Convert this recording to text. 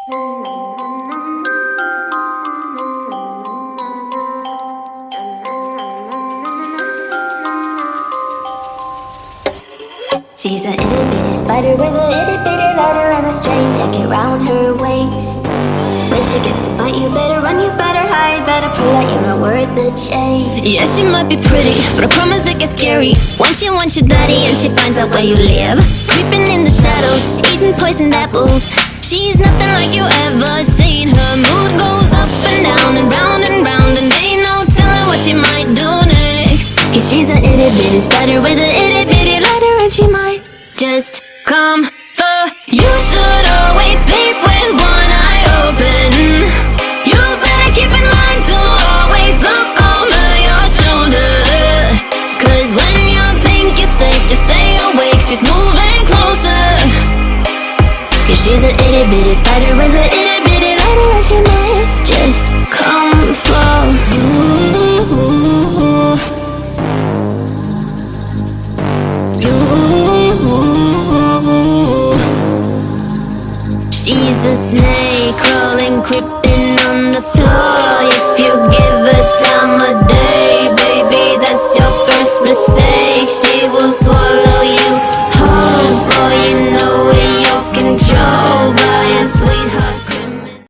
She's a itty bitty spider with a itty bitty lighter and a strange jacket round her waist. When she gets a bite, you better run, you better hide, better pray that you're not worth the chase. Yeah, she might be pretty, but I promise it gets scary once she wants your daddy and she finds out where you live. Creeping in the shadows, eating poisoned apples. She's nothing like you ever seen. Her mood goes up and down and round and round, and ain't no telling what she might do next. Cause she's a itty bitty spider with a itty bitty lighter, and she might just come for you. Should always sleep with one eye open. You better keep in mind to always look over your shoulder. Cause when you think you're safe, just stay awake, she's moving closer. Cause she's a itty bitty spider with a itty bitty lighter, and she might just come for you. She's a snake crawling, creeping on the floor. If you give her